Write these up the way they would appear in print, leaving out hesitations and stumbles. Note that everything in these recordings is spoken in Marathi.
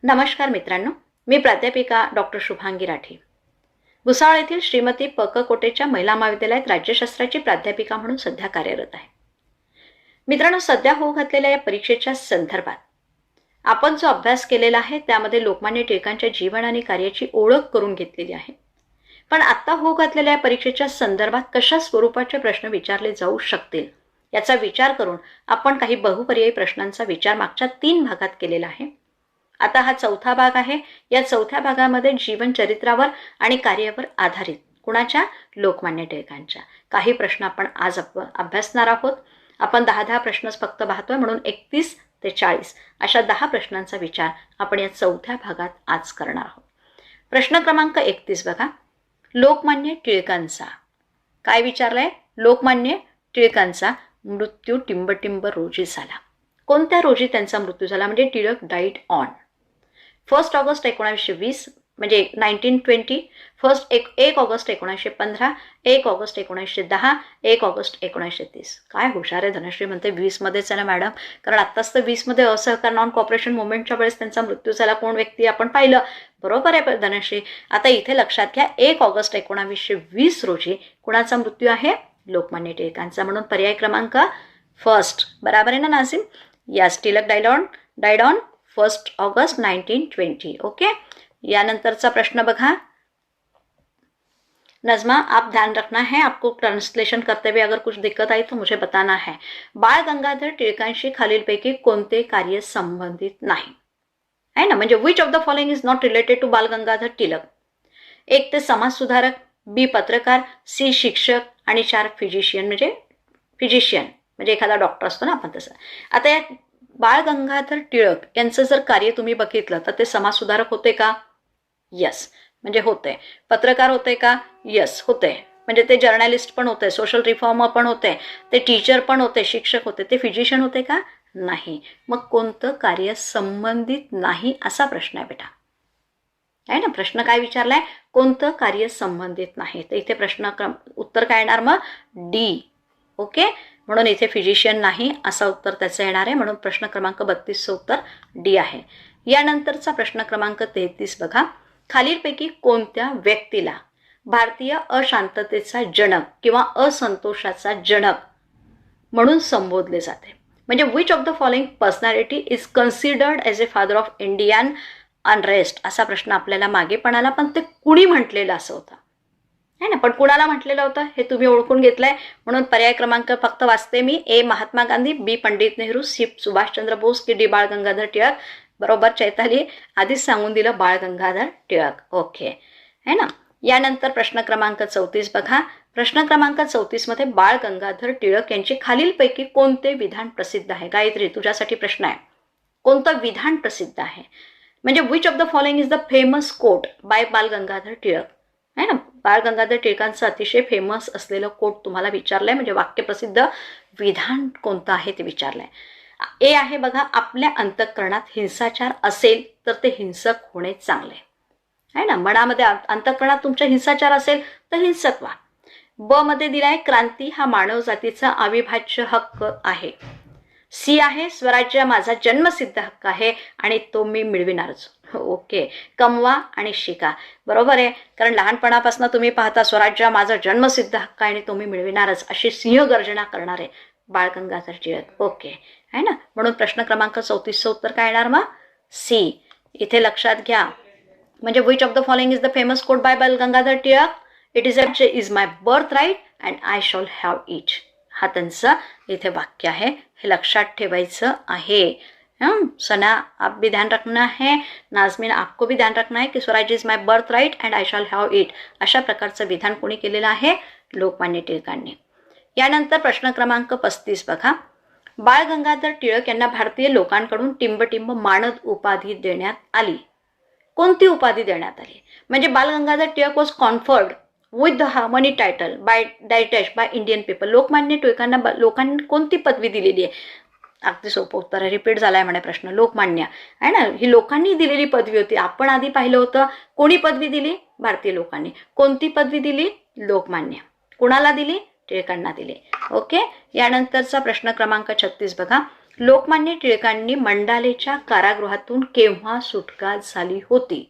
नमस्कार मित्रांनो, मी प्राध्यापिका डॉक्टर शुभांगी राठी. भुसावळ येथील श्रीमती प.क. कोटेच्या महिला महाविद्यालयात राज्यशास्त्राची प्राध्यापिका म्हणून सध्या कार्यरत आहे. मित्रांनो, सध्या होऊ घातलेल्या या परीक्षेच्या संदर्भात आपण जो अभ्यास केलेला आहे त्यामध्ये लोकमान्य टिळकांच्या जीवन आणि कार्याची ओळख करून घेतलेली आहे. पण आता होऊ घातलेल्या या परीक्षेच्या संदर्भात कशा स्वरूपाचे प्रश्न विचारले जाऊ शकतील याचा विचार करून आपण काही बहुपर्यायी प्रश्नांचा विचार मागच्या 3 भागात केलेला आहे. आता हा 4था भाग आहे. या 4थ्या भागामध्ये जीवन चरित्रावर आणि कार्यावर आधारित कुणाच्या? लोकमान्य टिळकांच्या काही प्रश्न आपण आज अभ्यासणार आहोत. आपण 10 प्रश्नच फक्त पाहतोय, म्हणून 31 ते 40 अशा 10 प्रश्नांचा विचार आपण या 4थ्या भागात आज करणार आहोत. प्रश्न क्रमांक 31 बघा. लोकमान्य टिळकांचा काय विचारलंय? लोकमान्य टिळकांचा मृत्यू टिंबटिंब रोजी झाला. कोणत्या रोजी त्यांचा मृत्यू झाला? म्हणजे टिळक डाईड ऑन 1 ऑगस्ट 1920 म्हणजे 1920, 1 ऑगस्ट 1915, 1 ऑगस्ट 1910, 1 ऑगस्ट 1930. काय हुशार आहे धनश्री म्हणते 20 मध्येच आहे ना मॅडम, कारण आत्ताच तर 20 मध्ये असहकार नॉन कॉपरेशन मुवमेंटच्या वेळेस त्यांचा मृत्यू झाला. कोण व्यक्ती आपण पाहिलं. बरोबर आहे धनश्री. आता इथे लक्षात घ्या 1 ऑगस्ट 1920 रोजी कुणाचा मृत्यू आहे? लोकमान्य टिळकांचा. म्हणून पर्याय क्रमांक 1 बरोबर आहे ना Nazim? Yes, Tilak died on 1 August 1920. Okay. यानंतरचा प्रश्न बघा. नजमा, आप ध्यान रखना है, आपको ट्रांसलेशन करते हुए अगर कुछ दिक्कत आई तो मुझे बताना है. बाळ गंगाधर टिळकांशी खालीलपैकी कोणते कार्य संबंधित नाही आहे ना? म्हणजे which of the following is not related to Bal Gangadhar Tilak? 1 ते समाज सुधारक, बी पत्रकार, सी शिक्षक आणि 4 फिजिशियन म्हणजे एखादा डॉक्टर असतो ना आपण तसं. आता या बाळ गंगाधर टिळक यांचं जर कार्य तुम्ही बघितलं तर ते समाजसुधारक होते का? यस, म्हणजे होते. पत्रकार होते का? यस, होते. म्हणजे ते जर्नलिस्ट पण होते, सोशल रिफॉर्मर पण होते, ते टीचर पण होते, शिक्षक होते. ते फिजिशियन होते का? नाही. मग कोणतं कार्य संबंधित नाही असा प्रश्न आहे बेटा, आहे ना? प्रश्न काय विचारलाय? कोणतं कार्य संबंधित नाही. तर इथे उत्तर काय येणार मग? डी. ओके. म्हणून इथे फिजिशियन नाही असं उत्तर त्याचं येणार आहे. म्हणून प्रश्न क्रमांक 32चं उत्तर डी आहे. यानंतरचा प्रश्न क्रमांक 33 बघा. खालीलपैकी कोणत्या व्यक्तीला भारतीय अशांततेचा जनक किंवा असंतोषाचा जनक म्हणून संबोधले जाते? म्हणजे which of the following personality is considered as a father of Indian unrest असा प्रश्न आपल्याला मागे पण आला. पण ते कुणी म्हटलेलं असं होतं है ना? पण कुणाला म्हटलेलं होतं हे तुम्ही ओळखून घेतलंय. म्हणून पर्याय क्रमांक फक्त वाचते मी. ए महात्मा गांधी, बी पंडित नेहरू, सी सुभाषचंद्र बोस की डी बाळ गंगाधर टिळक. बरोबर चैताली, आधीच सांगून दिलं बाळ गंगाधर टिळक. ओके है ना? यानंतर प्रश्न क्रमांक 34 बघा. प्रश्न क्रमांक 34 मध्ये बाळ गंगाधर टिळक यांचे खालीलपैकी कोणते विधान प्रसिद्ध आहे? गायत्री, तुझ्यासाठी प्रश्न आहे. कोणतं विधान प्रसिद्ध आहे? म्हणजे which of the following is the famous quote by Bal Gangadhar Tilak आहे ना? बाळ गंगाधर टिळकांचं अतिशय फेमस असलेलं कोट तुम्हाला विचारलंय, म्हणजे वाक्यप्रसिद्ध विधान कोणतं आहे ते विचारलंय. ए आहे बघा. आपल्या अंतःकरणात हिंसाचार असेल तर ते हिंसक होणे चांगले आहे ना? मनामध्ये अंतःकरणात तुमच्या हिंसाचार असेल तर हिंसक व्हा. ब मध्ये दिलाय क्रांती हा मानव जातीचा अविभाज्य हक्क आहे. सी आहे स्वराज्य माझा जन्मसिद्ध हक्क आहे आणि तो मी मिळविणारच. ओके. कमवा आणि शिका. बरोबर आहे, कारण लहानपणापासून तुम्ही पाहता स्वराज्य माझा जन्मसिद्ध हक्क आहे आणि तो मी मिळविणारच अशी सिंहगर्जना करणारे बाळ गंगाधर टिळक. ओके आहे ना? म्हणून प्रश्न क्रमांक 34चं उत्तर काय येणार मग? सी. इथे लक्षात घ्या. म्हणजे which of the following is the famous quote by Bal Gangadhar Tilak? It is my birthright and I shall have it. हा त्यांचं इथे वाक्य आहे, हे लक्षात ठेवायचं आहे. सना, आप भी ध्यान रखना है. नाजमीन, आपको भी ध्यान रखना है की Swaraj is my birthright and I shall have it अशा प्रकारचं विधान कोणी केलेलं आहे? लोकमान्य टिळकांनी. यानंतर प्रश्न क्रमांक 35 बघा. बाळ गंगाधर टिळक यांना भारतीय लोकांकडून टिंबटिंब मानद उपाधी देण्यात आली. कोणती उपाधी देण्यात आली? म्हणजे Bal Gangadhar Tilak was conferred with the harmony title by Indian people. Lokmanya टिळकांना लोकांनी कोणती पदवी दिलेली आहे? अगदी सोपं उत्तर आहे. रिपीट झालाय म्हणे प्रश्न. लोकमान्य आहे ना? ही लोकांनी दिलेली पदवी होती. आपण आधी पाहिलं होतं कोणी पदवी दिली? भारतीय लोकांनी. कोणती पदवी दिली? लोकमान्य. कुणाला दिली? टिळकांना दिली. ओके. यानंतरचा प्रश्न क्रमांक 36 बघा. लोकमान्य टिळकांनी मंडालेच्या कारागृहातून केव्हा सुटका झाली होती?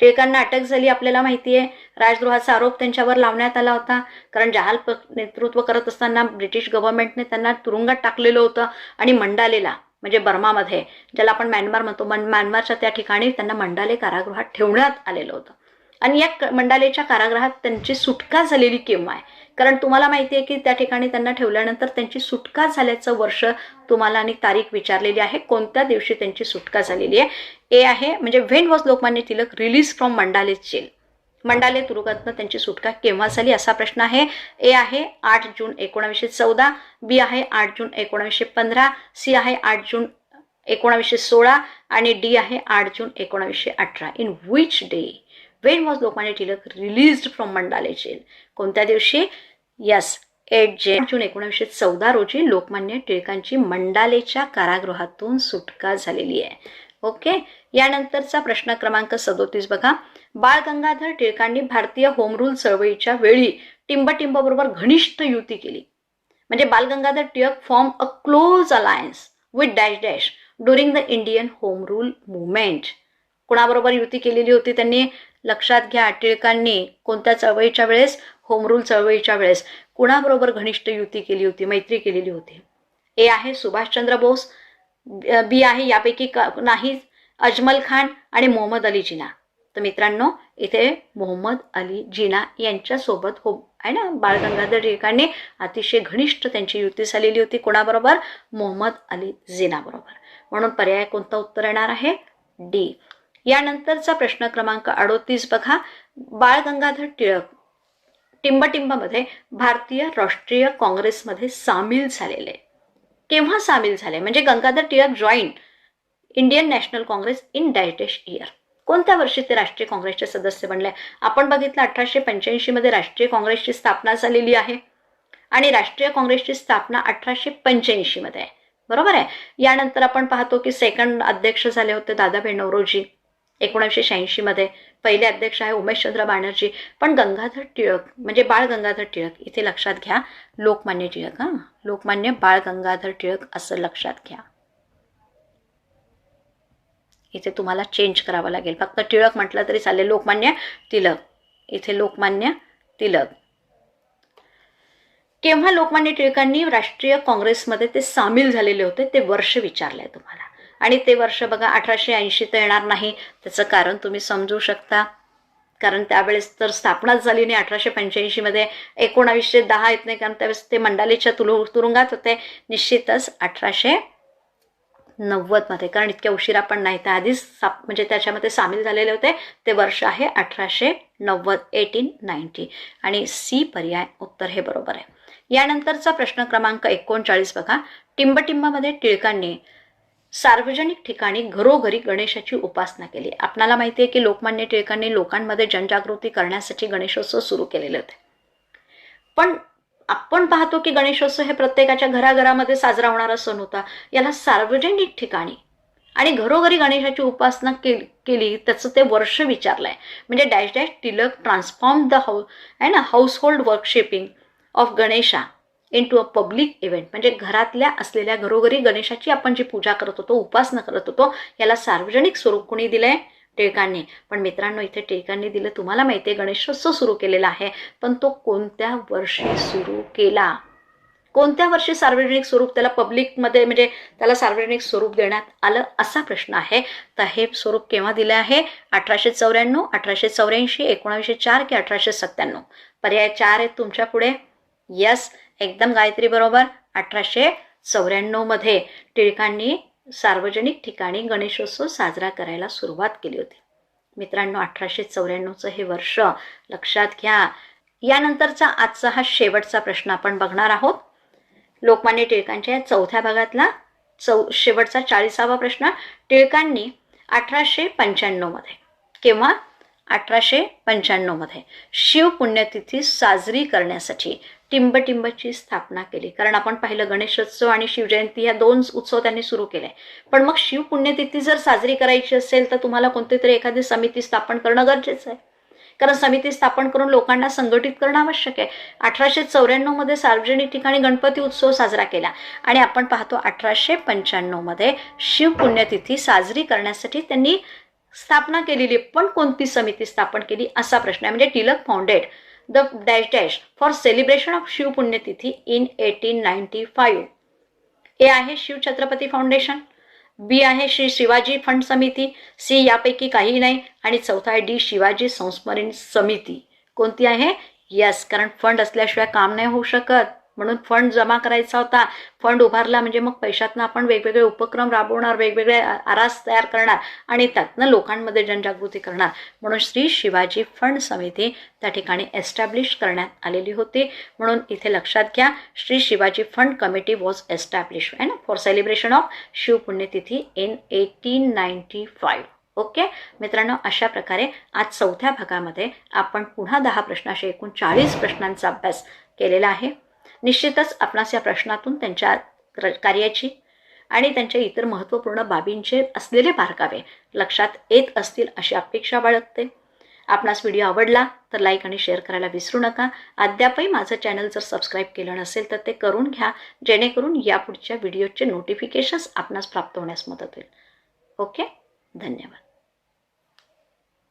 टिळकांना अटक झाली आपल्याला माहिती आहे. राजद्रोहाचा आरोप त्यांच्यावर लावण्यात आला होता, कारण जहाल नेतृत्व करत असताना ब्रिटिश गव्हर्नमेंटने त्यांना तुरुंगात टाकलेलं होतं आणि मंडालेला म्हणजे बर्मामध्ये, ज्याला आपण म्यानमार म्हणतो, म्यानमारच्या त्या ठिकाणी त्यांना मंडाले कारागृहात ठेवण्यात आलेलं होतं. आणि या मंडालेच्या कारागृहात त्यांची सुटका झालेली केव्हा आहे? कारण तुम्हाला माहिती आहे की त्या ठिकाणी त्यांना ठेवल्यानंतर त्यांची सुटका झाल्याचं वर्ष तुम्हाला आणि तारीख विचारलेली आहे. कोणत्या दिवशी त्यांची सुटका झालेली आहे? ए आहे म्हणजे when was Lokmanya Tilak release from Mandale jail. Mandalay तुरुंगातनं त्यांची सुटका केव्हा झाली असा प्रश्न आहे. ए आहे 8 जून 1914, बी आहे 8 जून 1915, सी आहे 8 जून 1916 आणि डी आहे 8 June 1918. In which day when was Lokmanya Tilak released from Mandale jail? कोणत्या दिवशी? यस, 8 जून 1914 रोजी लोकमान्य टिळकांची मंडालेच्या कारागृहातून सुटका झालेली आहे. ओके. यानंतरचा प्रश्न क्रमांक 37 बघा. बाळ गंगाधर टिळकांनी भारतीय होम रूल चळवळीच्या वेळी टिंबटिंब बरोबर घनिष्ठ युती केली. म्हणजे Bal Gangadhar Tilak form a close alliance with dash dash during the Indian Home Rule Movement. कुणाबरोबर युती केलेली होती त्यांनी? लक्षात घ्या, टिळकांनी कोणत्या चळवळीच्या वेळेस? होम रूल चळवळीच्या वेळेस. कुणाबरोबर घनिष्ठ युती केली होती, मैत्री केलेली होती? ए आहे सुभाषचंद्र बोस, बी आहे यापैकी नाही अजमल खान आणि मोहम्मद अली जिना. तर मित्रांनो, इथे मोहम्मद अली जिना यांच्यासोबत हो आहे ना बाळ गंगाधर टिळकांनी अतिशय घनिष्ठ त्यांची युती झालेली होती. कोणाबरोबर? मोहम्मद अली जिना बरोबर. म्हणून पर्याय कोणता उत्तर येणार आहे? डी. यानंतरचा प्रश्न क्रमांक 38 बघा. बाळ गंगाधर टिळक टिंबटिंबमध्ये भारतीय राष्ट्रीय काँग्रेसमध्ये सामील झालेले केव्हा सामील झाले? म्हणजे Gangadhar Tilak join Indian national Congress in dash dash year. कोणत्या वर्षी ते राष्ट्रीय काँग्रेसचे सदस्य बनले? आपण बघितलं 1885 मध्ये राष्ट्रीय काँग्रेसची स्थापना झालेली आहे आणि राष्ट्रीय काँग्रेसची स्थापना 1885 मध्ये आहे. बरोबर आहे. यानंतर आपण पाहतो की सेकंड अध्यक्ष झाले होते दादाभाई नौरोजी 1986 मध्ये. पहिले अध्यक्ष आहे उमेशचंद्र बॅनर्जी. पण गंगाधर टिळक म्हणजे बाळ गंगाधर टिळक, इथे लक्षात घ्या लोकमान्य टिळक, लोकमान्य बाळ गंगाधर टिळक असं लक्षात घ्या. इथे तुम्हाला चेंज करावं लागेल, फक्त टिळक म्हटलं तरी चालेल. लोकमान्य टिळक, इथे लोकमान्य टिळक. केव्हा लोकमान्य टिळकांनी राष्ट्रीय काँग्रेसमध्ये ते सामील झालेले होते ते वर्ष विचारलंय तुम्हाला. आणि ते वर्ष बघा 1880 तर येणार नाही. त्याचं कारण तुम्ही समजू शकता, कारण त्यावेळेस तर स्थापनाच झाली नाही 1885 मध्ये. 1910 येत नाही, कारण त्यावेळेस ते मंडालेच्या तुरुंगात होते. निश्चितच 1890 मध्ये, कारण इतक्या उशिरा पण नाही, त्या आधीच म्हणजे त्याच्यामध्ये सामील झालेले होते. ते वर्ष आहे 1890, 1890. आणि सी पर्याय उत्तर हे बरोबर आहे. यानंतरचा प्रश्न क्रमांक 39 बघा. टिंबटिंबमध्ये टिळकांनी सार्वजनिक ठिकाणी घरोघरी गणेशाची उपासना केली. आपल्याला माहिती आहे की लोकमान्य टिळकांनी लोकांमध्ये जनजागृती करण्यासाठी गणेशोत्सव सुरू केलेले होते. पण आपण पाहतो की गणेशोत्सव हे प्रत्येकाच्या घराघरामध्ये साजरा होणारा सण होता. याला सार्वजनिक ठिकाणी आणि घरोघरी गणेशाची उपासना केली त्याचं ते वर्ष विचारलंय. म्हणजे dash dash Tilak transform the household worshipping of Ganesha into a public event. म्हणजे घरातल्या असलेल्या घरोघरी गणेशाची आपण जी पूजा करत होतो, उपासना करत होतो, याला सार्वजनिक स्वरूप कोणी दिलंय? टिळकांनी. पण मित्रांनो, इथे टिळकांनी दिलं, तुम्हाला माहिती आहे गणेशोत्सव सुरू केलेला आहे, पण तो कोणत्या वर्षी सुरू केला? कोणत्या वर्षी सार्वजनिक स्वरूप त्याला पब्लिकमध्ये म्हणजे त्याला सार्वजनिक स्वरूप देण्यात आलं असा प्रश्न आहे. तर हे स्वरूप केव्हा दिले आहे? 1894, 1884, 1904 की 1897? पर्याय 4 आहेत तुमच्या पुढे. यस, एकदम गायत्री बरोबर. 1894 मध्ये टिळकांनी सार्वजनिक ठिकाणी गणेशोत्सव साजरा करायला सुरुवात केली होती. मित्रांनो, 1894चं हे वर्ष लक्षात घ्या. यानंतरचा आजचा हा शेवटचा प्रश्न आपण बघणार आहोत. लोकमान्य टिळकांच्या चौथ्या भागातला शेवटचा 40वा प्रश्न. टिळकांनी 1895 मध्ये केव्हा? 1895 मध्ये शिव पुण्यतिथी साजरी करण्यासाठी टिंबटिंबची स्थापना केली. कारण आपण पाहिलं गणेशोत्सव आणि शिवजयंती या 2 उत्सव त्यांनी सुरू केले. पण मग शिव पुण्यतिथी जर साजरी करायची असेल तर तुम्हाला कोणती तरी एखादी समिती स्थापन करणं गरजेचं आहे. कारण समिती स्थापन करून लोकांना संघटित करणं आवश्यक आहे. 1894 मध्ये सार्वजनिक ठिकाणी गणपती उत्सव साजरा केला आणि आपण पाहतो 1895 मध्ये शिव पुण्यतिथी साजरी करण्यासाठी त्यांनी स्थापना केलेली. पण कोणती समिती स्थापन केली असा प्रश्न आहे. म्हणजे Tilak founded the dash dash for celebration of Shiv पुण्यतिथी इन 1895. ए आहे शिव छत्रपती फाउंडेशन, बी आहे श्री शिवाजी फंड समिती, सी यापैकी काही नाही आणि चौथा आहे डी शिवाजी संस्मरण समिती. कोणती आहे? यस, कारण फंड असल्याशिवाय काम नाही होऊ शकत, म्हणून फंड जमा करायचा होता. फंड उभारला म्हणजे मग पैशातनं आपण वेगवेगळे उपक्रम राबवणार, वेगवेगळे आरास तयार करणार आणि त्यातनं लोकांमध्ये जनजागृती करणार. म्हणून श्री शिवाजी फंड समिती त्या ठिकाणी एस्टॅब्लिश करण्यात आलेली होती. म्हणून इथे लक्षात घ्या, Shri Shivaji fund committee was establish आहे ना फॉर सेलिब्रेशन ऑफ शिव पुण्यतिथी इन 1895. ओके मित्रांनो, अशा प्रकारे आज चौथ्या भागामध्ये आपण पुन्हा 10 प्रश्न असे एकूण 40 प्रश्नांचा अभ्यास केलेला आहे. निश्चितच आपणास या प्रश्नातून त्यांच्या कार्याची आणि त्यांच्या इतर महत्त्वपूर्ण बाबींचे असलेले बारकावे लक्षात येत असतील अशी अपेक्षा बाळगते. आपणास व्हिडिओ आवडला तर लाईक आणि शेअर करायला विसरू नका. अद्यापही माझं चॅनल जर सबस्क्राईब केलं नसेल तर ते करून घ्या, जेणेकरून यापुढच्या व्हिडिओचे नोटिफिकेशन्स आपणास प्राप्त होण्यास मदत होईल. ओके, धन्यवाद.